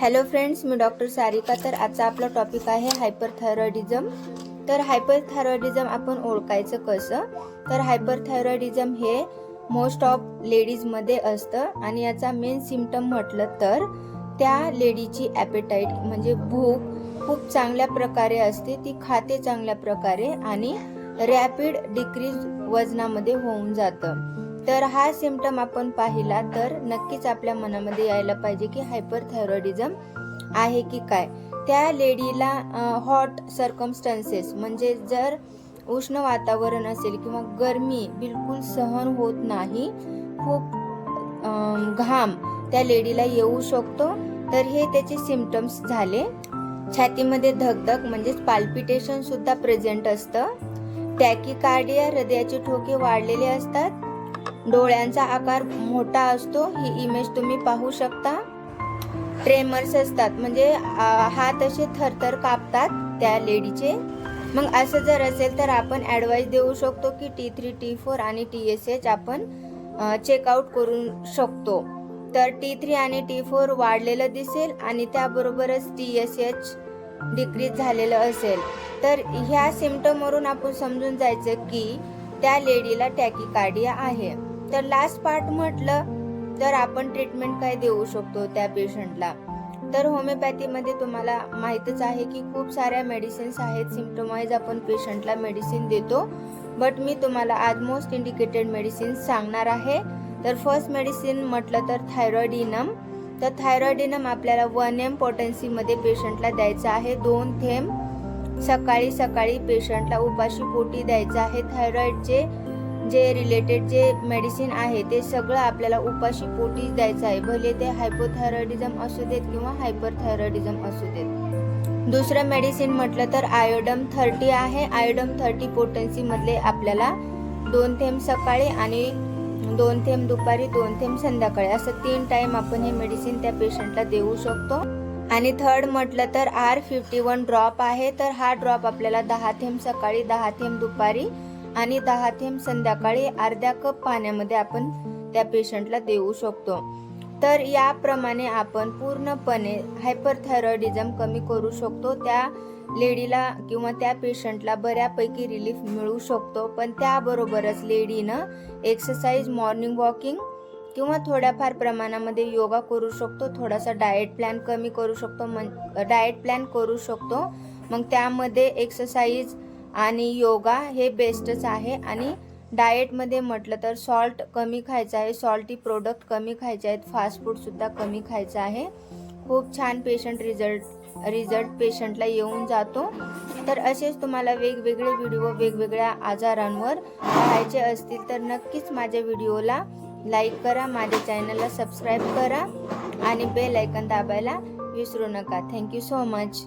Hello friends, मी doctor Sarika. तर आजचा आपला टॉपिक आहे हायपरथायरॉइडिझम। तर हायपरथायरॉइडिझम आपण ओळखायचं कसं? तर हायपरथायरॉइडिझम हे मोस्ट ऑफ लेडीजमध्ये असतं आणि याचा मेन सिम्पटम म्हटलं तर त्या लेडीची ॲपेटाईट म्हणजे भूक खूप चांगल्या प्रकारे असते, ती खाते चांगल्या प्रकारे आणि रॅपिड डिक्रीज वजनामध्ये होऊन जातं। तर हा सिम्पटम आपण पाहिला तर नक्कीच आपल्या मनामध्ये यायला पाहिजे की हायपरथायरॉइडिझम आहे की काय। त्या लेडीला हॉट सर्कमस्टन्सेस म्हणजे जर उष्ण वातावरण असेल किंवा गरमी बिलकुल सहन होत नाही, खूप घाम त्या लेडीला येऊ शकतो, तर हे त्याचे सिम्पटम्स झाले। छातीमध्ये धगधग म्हणजेच पाल्पिटेशन सुद्धा प्रेझेंट असतं। टॅकिकार्डिया हृदयाचे ठोके वाढलेले असतात। डोळ्यांचा आकार मोठा असतो, ही इमेज तुम्ही पाहू शकता। ट्रेमर्स असतात म्हणजे हात असे थरथर कापतात त्या लेडीचे। मग असं जर असेल तर आपण ॲडवाइस देऊ शकतो की T3, T4 आणि TSH आपण चेकआउट करू शकतो। तर T3 आणि T4 वाढलेलं दिसेल आणि त्याबरोबरच TSH डिक्रीज झालेलं असेल, तर ह्या सिम्पटमवरून आपण समजून जायचं की त्या लेडीला टॅकिकार्डिया आहे। तर लास्ट पार्ट म्हटलं तर आपण ट्रीटमेंट काय देऊ शकतो त्या पेशंटला। तर होमिओपॅथीमध्ये तुम्हाला माहीतच आहे की खूप साऱ्या मेडिसिन्स आहेत, सिम्पटम वाईज आपण पेशंटला मेडिसिन देतो। बट मी तुम्हाला आज मोस्ट इंडिकेटेड मेडिसिन्स सांगणार आहे। तर फर्स्ट मेडिसिन म्हटलं तर थायरॉइडिनम। तर थायरॉइडिनम आपल्याला 1 ml पोटेन्सीमध्ये पेशंटला द्यायचं आहे। 2 थेंब सकाळी सकाळी पेशंटला उपाशी पोटी द्यायचं आहे। थायरॉइडचे जे रिलेटेड जे मेडिसिन आहे ते सगळं आपल्याला उपाशी पोटीच द्यायचं आहे, भले ते हायपोथायरॉइडिझम असू देत किंवा हायपरथायरॉइडिझम असू देत। दुसरं मेडिसिन म्हटलं तर आयोडम 30 आहे। आयोडम 30 पोटेन्सी मधले आपल्याला 2 थेंब सकाळी आणि 2 थेंब दुपारी, 2 थेंब संध्याकाळी, असं 3 टाइम आपण हे मेडिसिन त्या पेशंटला देऊ शकतो। आणि थर्ड म्हटलं तर R51 ड्रॉप आहे। तर हा ड्रॉप आपल्याला 10 थेंब सकाळी, 10 थेंब दुपारी आणि 10 थेंब संध्याकाळी अर्ध्या कप पाण्यामध्ये आपण त्या पेशंटला देऊ शकतो। तर याप्रमाणे आपण पूर्णपणे हायपरथायरॉइडिझम कमी करू शकतो। त्या लेडीला किंवा त्या पेशंटला बऱ्यापैकी रिलीफ मिळू शकतो। पण त्याबरोबरच लेडीनं एक्सरसाइज, मॉर्निंग वॉकिंग किंवा थोड्याफार प्रमाणामध्ये योगा करू शकतो, थोडासा डाएट प्लॅन कमी करू शकतो, डाएट प्लॅन करू शकतो। मग त्यामध्ये एक्सरसाइज आणि योगा हे बेस्टच आहे। आणि डाएटमध्ये म्हटलं तर सॉल्ट कमी खायचं आहे, सॉल्टी प्रोडक्ट कमी खायचे आहेत, फास्ट फूड सुद्धा कमी खायचं आहे। खूप छान रिझल्ट पेशंटला येऊन जातो। तर असेच तुम्हाला वेगवेगळे व्हिडिओ वेगवेगळ्या आजारांवर पाहायचे असतील तर नक्कीच माझ्या व्हिडिओला लाईक करा, माझ्या चॅनलला सबस्क्राईब करा आणि बेल आयकॉन दाबायला विसरू नका। Thank you so much.